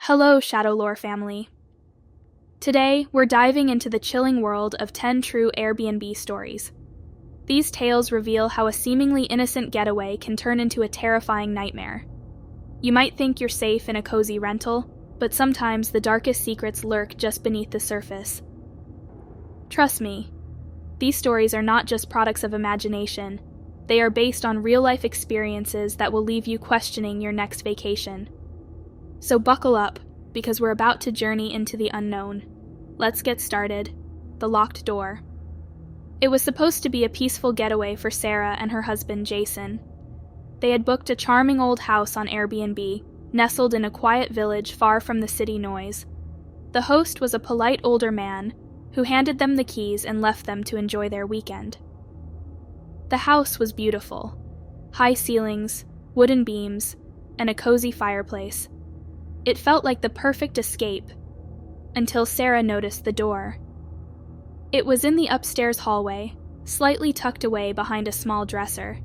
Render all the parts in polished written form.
Hello, ShadowLore family. Today, we're diving into the chilling world of 10 true Airbnb stories. These tales reveal how a seemingly innocent getaway can turn into a terrifying nightmare. You might think you're safe in a cozy rental, but sometimes the darkest secrets lurk just beneath the surface. Trust me, these stories are not just products of imagination. They are based on real-life experiences that will leave you questioning your next vacation. So buckle up, because we're about to journey into the unknown. Let's get started. The locked door. It was supposed to be a peaceful getaway for Sarah and her husband Jason. They had booked a charming old house on Airbnb, nestled in a quiet village far from the city noise. The host was a polite older man who handed them the keys and left them to enjoy their weekend. The house was beautiful. High ceilings, wooden beams, and a cozy fireplace. It felt like the perfect escape, until Sarah noticed the door. It was in the upstairs hallway, slightly tucked away behind a small dresser.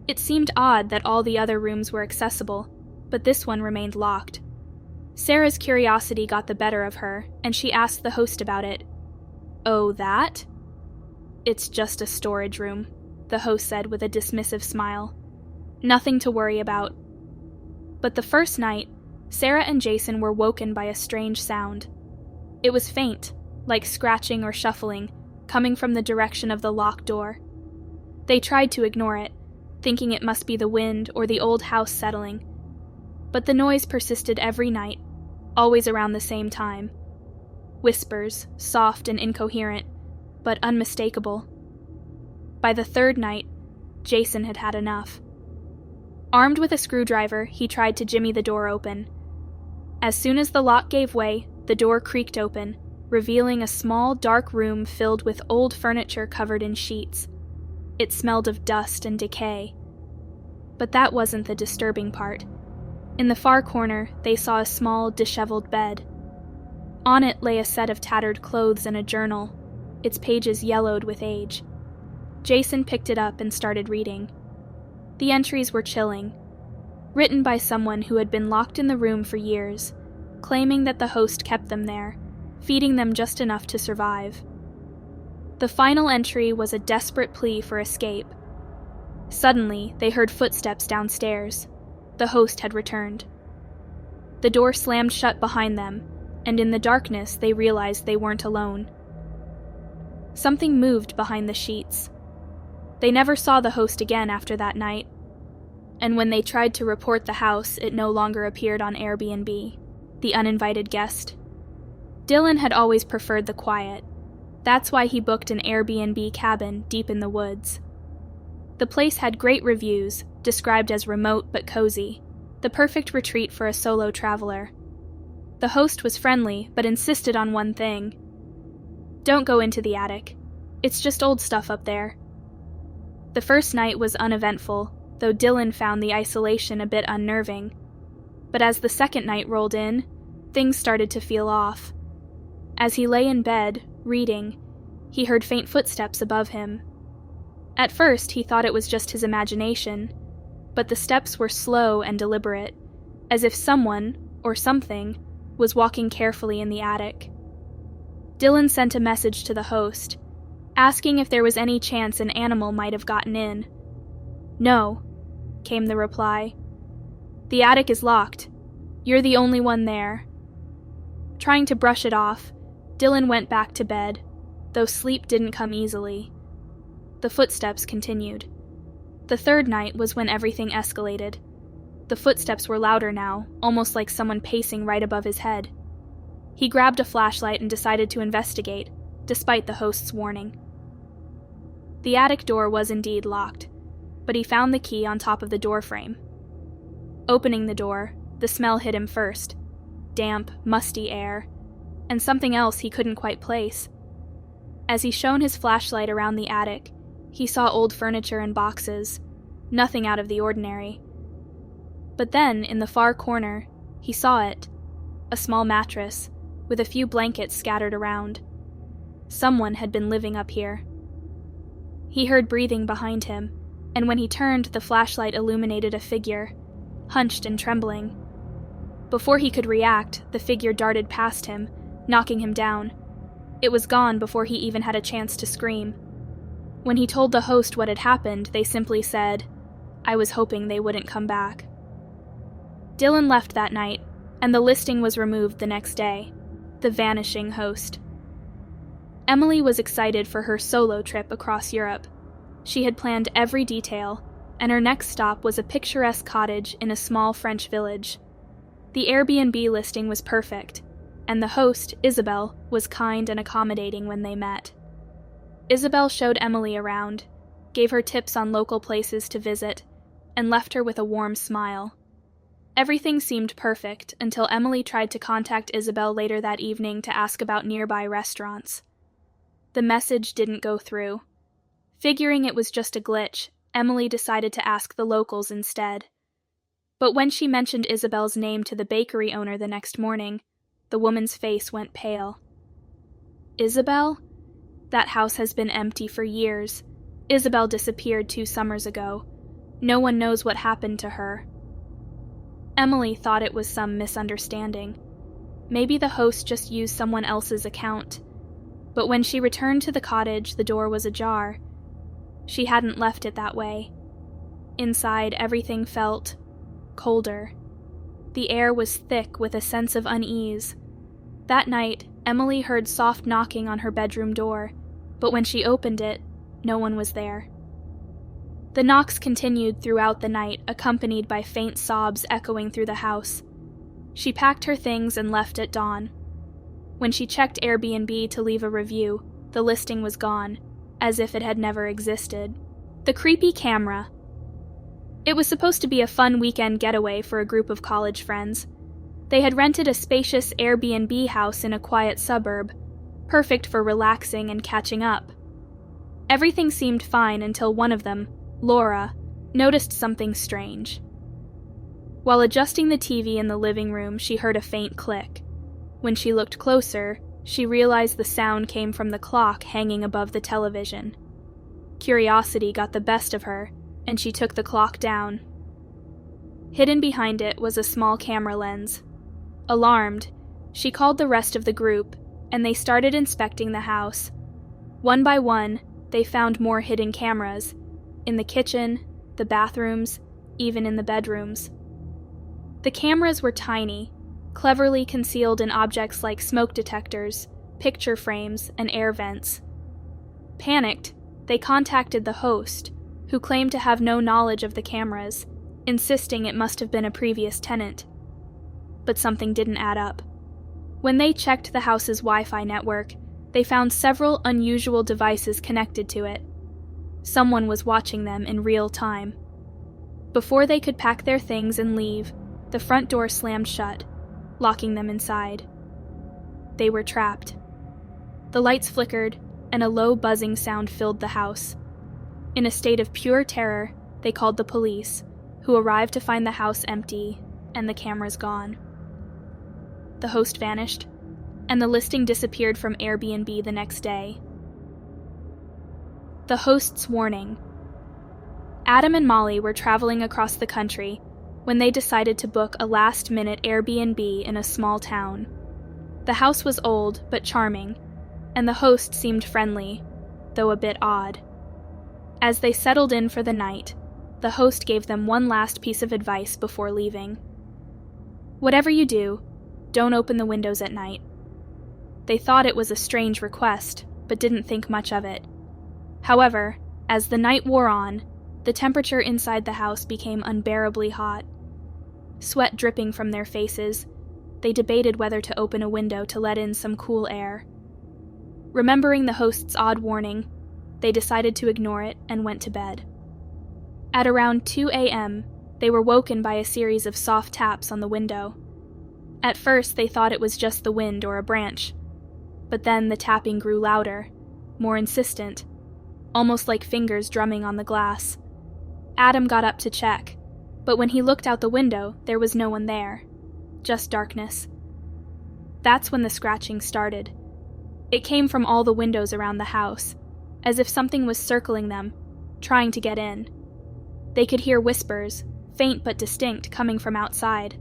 It seemed odd that all the other rooms were accessible, but this one remained locked. Sarah's curiosity got the better of her, and she asked the host about it. "Oh, that?" "It's just a storage room," the host said with a dismissive smile. "Nothing to worry about." But the first night, Sarah and Jason were woken by a strange sound. It was faint, like scratching or shuffling, coming from the direction of the locked door. They tried to ignore it, thinking it must be the wind or the old house settling. But the noise persisted every night, always around the same time. Whispers, soft and incoherent, but unmistakable. By the third night, Jason had had enough. Armed with a screwdriver, he tried to jimmy the door open. As soon as the lock gave way, the door creaked open, revealing a small, dark room filled with old furniture covered in sheets. It smelled of dust and decay. But that wasn't the disturbing part. In the far corner, they saw a small, disheveled bed. On it lay a set of tattered clothes and a journal, its pages yellowed with age. Jason picked it up and started reading. The entries were chilling. Written by someone who had been locked in the room for years, claiming that the host kept them there, feeding them just enough to survive. The final entry was a desperate plea for escape. Suddenly, they heard footsteps downstairs. The host had returned. The door slammed shut behind them, and in the darkness they realized they weren't alone. Something moved behind the sheets. They never saw the host again after that night. And when they tried to report the house, it no longer appeared on Airbnb, the uninvited guest. Dylan had always preferred the quiet. That's why he booked an Airbnb cabin deep in the woods. The place had great reviews, described as remote but cozy, the perfect retreat for a solo traveler. The host was friendly, but insisted on one thing. "Don't go into the attic. It's just old stuff up there." The first night was uneventful, though Dylan found the isolation a bit unnerving. But as the second night rolled in, things started to feel off. As he lay in bed, reading, he heard faint footsteps above him. At first, he thought it was just his imagination, but the steps were slow and deliberate, as if someone, or something, was walking carefully in the attic. Dylan sent a message to the host, asking if there was any chance an animal might have gotten in. "No," came the reply. "The attic is locked. You're the only one there." Trying to brush it off, Dylan went back to bed, though sleep didn't come easily. The footsteps continued. The third night was when everything escalated. The footsteps were louder now, almost like someone pacing right above his head. He grabbed a flashlight and decided to investigate, despite the host's warning. The attic door was indeed locked, but he found the key on top of the doorframe. Opening the door, the smell hit him first. Damp, musty air, and something else he couldn't quite place. As he shone his flashlight around the attic, he saw old furniture and boxes, nothing out of the ordinary. But then, in the far corner, he saw it, a small mattress, with a few blankets scattered around. Someone had been living up here. He heard breathing behind him, and when he turned, the flashlight illuminated a figure, hunched and trembling. Before he could react, the figure darted past him, knocking him down. It was gone before he even had a chance to scream. When he told the host what had happened, they simply said, "I was hoping they wouldn't come back." Dylan left that night, and the listing was removed the next day. The Vanishing host. Emily was excited for her solo trip across Europe. She had planned every detail, and her next stop was a picturesque cottage in a small French village. The Airbnb listing was perfect, and the host, Isabel, was kind and accommodating when they met. Isabel showed Emily around, gave her tips on local places to visit, and left her with a warm smile. Everything seemed perfect until Emily tried to contact Isabel later that evening to ask about nearby restaurants. The message didn't go through. Figuring it was just a glitch, Emily decided to ask the locals instead. But when she mentioned Isabel's name to the bakery owner the next morning, the woman's face went pale. Isabel? That house has been empty for years. Isabel disappeared 2 summers ago. No one knows what happened to her. Emily thought it was some misunderstanding. Maybe the host just used someone else's account. But when she returned to the cottage, the door was ajar. She hadn't left it that way. Inside, everything felt colder. The air was thick with a sense of unease. That night, Emily heard soft knocking on her bedroom door, but when she opened it, no one was there. The knocks continued throughout the night, accompanied by faint sobs echoing through the house. She packed her things and left at dawn. When she checked Airbnb to leave a review, the listing was gone, as if it had never existed. The creepy camera. It was supposed to be a fun weekend getaway for a group of college friends. They had rented a spacious Airbnb house in a quiet suburb, perfect for relaxing and catching up. Everything seemed fine until one of them, Laura, noticed something strange. While adjusting the TV in the living room, she heard a faint click. When she looked closer, she realized the sound came from the clock hanging above the television. Curiosity got the best of her, and she took the clock down. Hidden behind it was a small camera lens. Alarmed, she called the rest of the group, and they started inspecting the house. One by one, they found more hidden cameras, in the kitchen, the bathrooms, even in the bedrooms. The cameras were tiny, cleverly concealed in objects like smoke detectors, picture frames, and air vents. Panicked, they contacted the host, who claimed to have no knowledge of the cameras, insisting it must have been a previous tenant. But something didn't add up. When they checked the house's Wi-Fi network, they found several unusual devices connected to it. Someone was watching them in real time. Before they could pack their things and leave, the front door slammed shut, locking them inside. They were trapped. The lights flickered, and a low buzzing sound filled the house. In a state of pure terror, they called the police, who arrived to find the house empty and the cameras gone. The host vanished, and the listing disappeared from Airbnb the next day. The host's warning. Adam and Molly were traveling across the country when they decided to book a last-minute Airbnb in a small town. The house was old but charming, and the host seemed friendly, though a bit odd. As they settled in for the night, the host gave them one last piece of advice before leaving. Whatever you do, don't open the windows at night. They thought it was a strange request, but didn't think much of it. However, as the night wore on, the temperature inside the house became unbearably hot. Sweat dripping from their faces, they debated whether to open a window to let in some cool air. Remembering the host's odd warning, they decided to ignore it and went to bed. At around 2 a.m., they were woken by a series of soft taps on the window. At first, they thought it was just the wind or a branch, but then the tapping grew louder, more insistent, almost like fingers drumming on the glass. Adam got up to check, but when he looked out the window, there was no one there, just darkness. That's when the scratching started. It came from all the windows around the house, as if something was circling them, trying to get in. They could hear whispers, faint but distinct, coming from outside.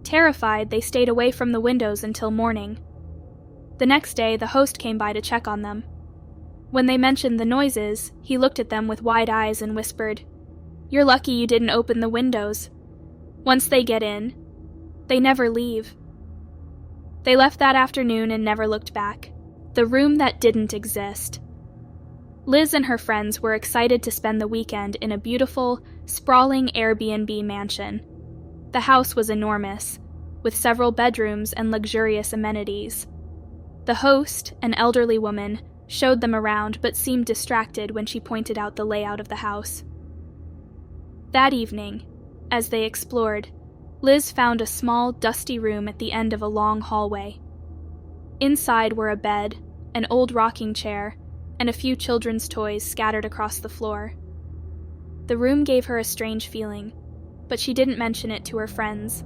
Terrified, they stayed away from the windows until morning. The next day, the host came by to check on them. When they mentioned the noises, he looked at them with wide eyes and whispered, "You're lucky you didn't open the windows. Once they get in, they never leave." They left that afternoon and never looked back. The room that didn't exist. Liz and her friends were excited to spend the weekend in a beautiful, sprawling Airbnb mansion. The house was enormous, with several bedrooms and luxurious amenities. The host, an elderly woman, showed them around but seemed distracted when she pointed out the layout of the house. That evening, as they explored, Liz found a small, dusty room at the end of a long hallway. Inside were a bed, an old rocking chair, and a few children's toys scattered across the floor. The room gave her a strange feeling, but she didn't mention it to her friends.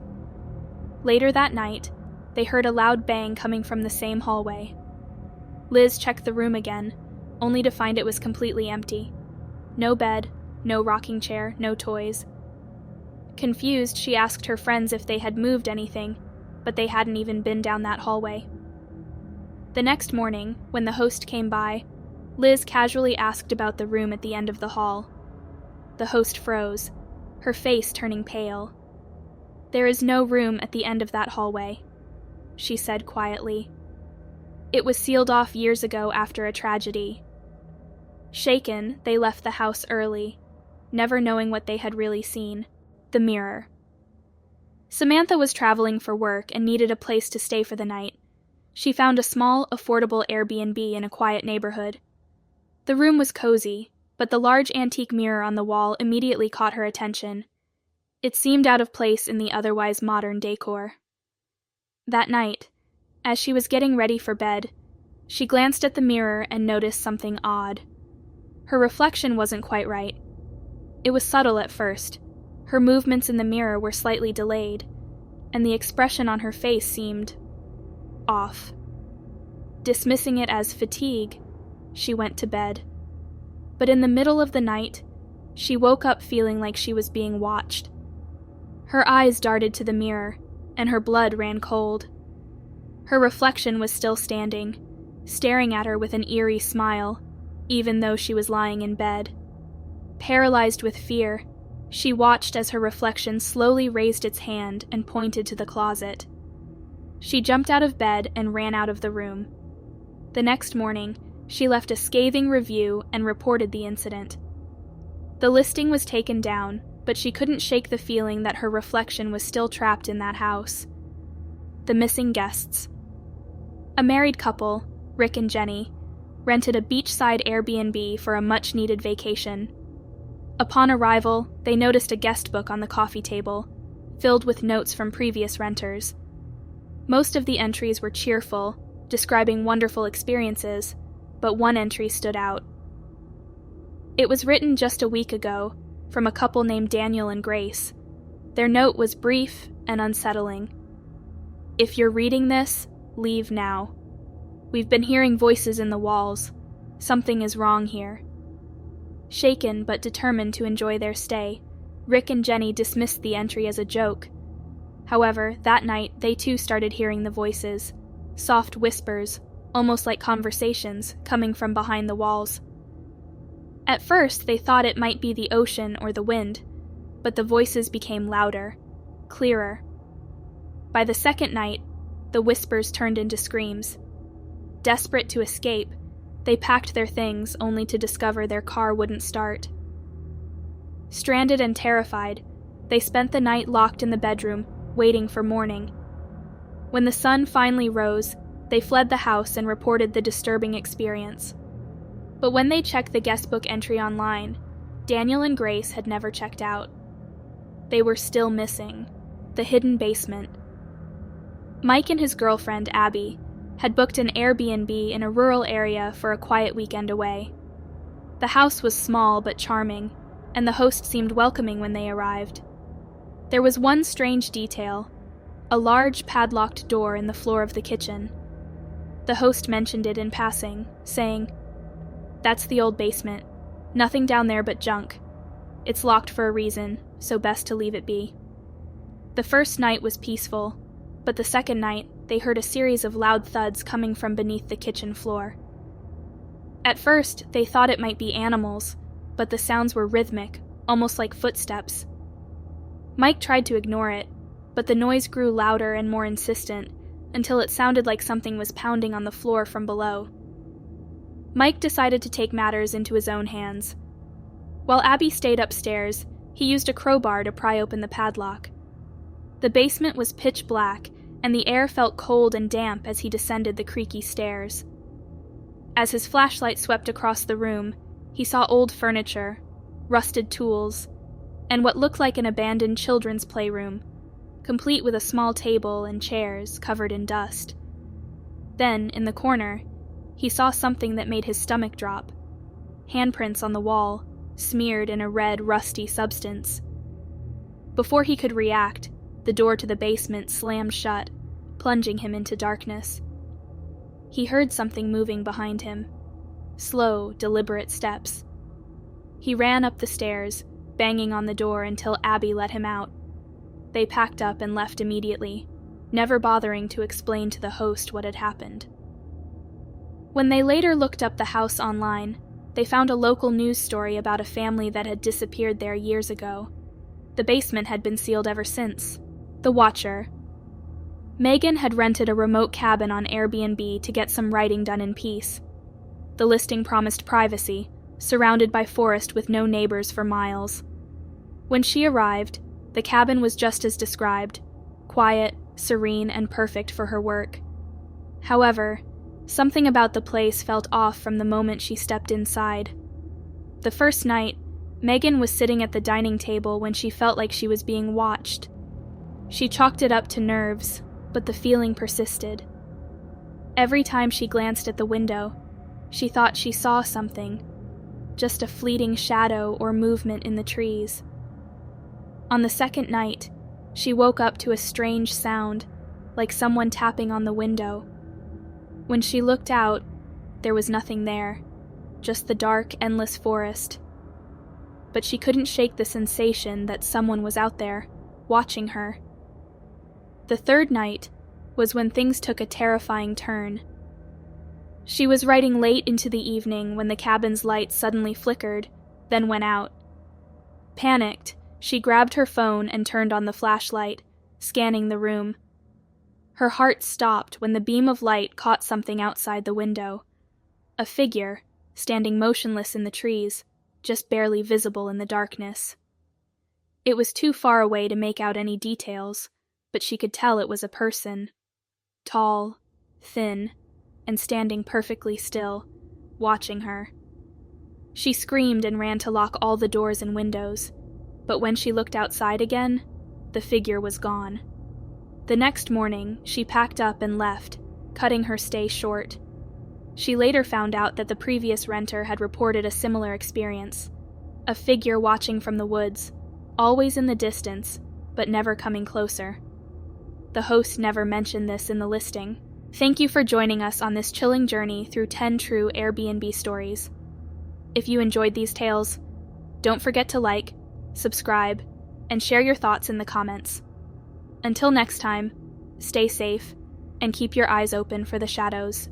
Later that night, they heard a loud bang coming from the same hallway. Liz checked the room again, only to find it was completely empty. No bed, no rocking chair, no toys. Confused, she asked her friends if they had moved anything, but they hadn't even been down that hallway. The next morning, when the host came by, Liz casually asked about the room at the end of the hall. The host froze, her face turning pale. "There is no room at the end of that hallway," she said quietly. "It was sealed off years ago after a tragedy." Shaken, they left the house early, never knowing what they had really seen: the mirror. Samantha was traveling for work and needed a place to stay for the night. She found a small, affordable Airbnb in a quiet neighborhood. The room was cozy, but the large antique mirror on the wall immediately caught her attention. It seemed out of place in the otherwise modern decor. That night, as she was getting ready for bed, she glanced at the mirror and noticed something odd. Her reflection wasn't quite right. It was subtle at first. Her movements in the mirror were slightly delayed, and the expression on her face seemed off. Dismissing it as fatigue, she went to bed. But in the middle of the night, she woke up feeling like she was being watched. Her eyes darted to the mirror, and her blood ran cold. Her reflection was still standing, staring at her with an eerie smile, even though she was lying in bed. Paralyzed with fear, she watched as her reflection slowly raised its hand and pointed to the closet. She jumped out of bed and ran out of the room. The next morning, she left a scathing review and reported the incident. The listing was taken down, but she couldn't shake the feeling that her reflection was still trapped in that house. The missing guests. A married couple, Rick and Jenny, rented a beachside Airbnb for a much-needed vacation. Upon arrival, they noticed a guest book on the coffee table, filled with notes from previous renters. Most of the entries were cheerful, describing wonderful experiences, but one entry stood out. It was written just a week ago, from a couple named Daniel and Grace. Their note was brief and unsettling. "If you're reading this, leave now. We've been hearing voices in the walls. Something is wrong here." Shaken but determined to enjoy their stay, Rick and Jenny dismissed the entry as a joke. However, that night they too started hearing the voices, soft whispers, almost like conversations, coming from behind the walls. At first, they thought it might be the ocean or the wind, but the voices became louder, clearer. By the second night, the whispers turned into screams. Desperate to escape, they packed their things only to discover their car wouldn't start. Stranded and terrified, they spent the night locked in the bedroom, waiting for morning. When the sun finally rose, they fled the house and reported the disturbing experience. But when they checked the guestbook entry online, Daniel and Grace had never checked out. They were still missing. The hidden basement. Mike and his girlfriend, Abby, had booked an Airbnb in a rural area for a quiet weekend away. The house was small but charming, and the host seemed welcoming when they arrived. There was one strange detail: a large padlocked door in the floor of the kitchen. The host mentioned it in passing, saying, "That's the old basement. Nothing down there but junk. It's locked for a reason, so best to leave it be." The first night was peaceful, but the second night they heard a series of loud thuds coming from beneath the kitchen floor. At first, they thought it might be animals, but the sounds were rhythmic, almost like footsteps. Mike tried to ignore it, but the noise grew louder and more insistent, until it sounded like something was pounding on the floor from below. Mike decided to take matters into his own hands. While Abby stayed upstairs, he used a crowbar to pry open the padlock. The basement was pitch black, and the air felt cold and damp as he descended the creaky stairs. As his flashlight swept across the room, he saw old furniture, rusted tools, and what looked like an abandoned children's playroom, complete with a small table and chairs covered in dust. Then, in the corner, he saw something that made his stomach drop. Handprints on the wall, smeared in a red, rusty substance. Before he could react, the door to the basement slammed shut, plunging him into darkness. He heard something moving behind him. Slow, deliberate steps. He ran up the stairs, banging on the door until Abby let him out. They packed up and left immediately, never bothering to explain to the host what had happened. When they later looked up the house online, they found a local news story about a family that had disappeared there years ago. The basement had been sealed ever since. The Watcher. Megan had rented a remote cabin on Airbnb to get some writing done in peace. The listing promised privacy, surrounded by forest with no neighbors for miles. When she arrived, the cabin was just as described, quiet, serene, and perfect for her work. However, something about the place felt off from the moment she stepped inside. The first night, Megan was sitting at the dining table when she felt like she was being watched. She chalked it up to nerves, but the feeling persisted. Every time she glanced at the window, she thought she saw something, just a fleeting shadow or movement in the trees. On the second night, she woke up to a strange sound, like someone tapping on the window. When she looked out, there was nothing there, just the dark, endless forest. But she couldn't shake the sensation that someone was out there, watching her. The third night was when things took a terrifying turn. She was writing late into the evening when the cabin's light suddenly flickered, then went out. Panicked, she grabbed her phone and turned on the flashlight, scanning the room. Her heart stopped when the beam of light caught something outside the window. A figure, standing motionless in the trees, just barely visible in the darkness. It was too far away to make out any details, but she could tell it was a person. Tall, thin, and standing perfectly still, watching her. She screamed and ran to lock all the doors and windows, but when she looked outside again, the figure was gone. The next morning, she packed up and left, cutting her stay short. She later found out that the previous renter had reported a similar experience. A figure watching from the woods, always in the distance, but never coming closer. The host never mentioned this in the listing. Thank you for joining us on this chilling journey through 10 true Airbnb stories. If you enjoyed these tales, don't forget to like, subscribe, and share your thoughts in the comments. Until next time, stay safe and keep your eyes open for the shadows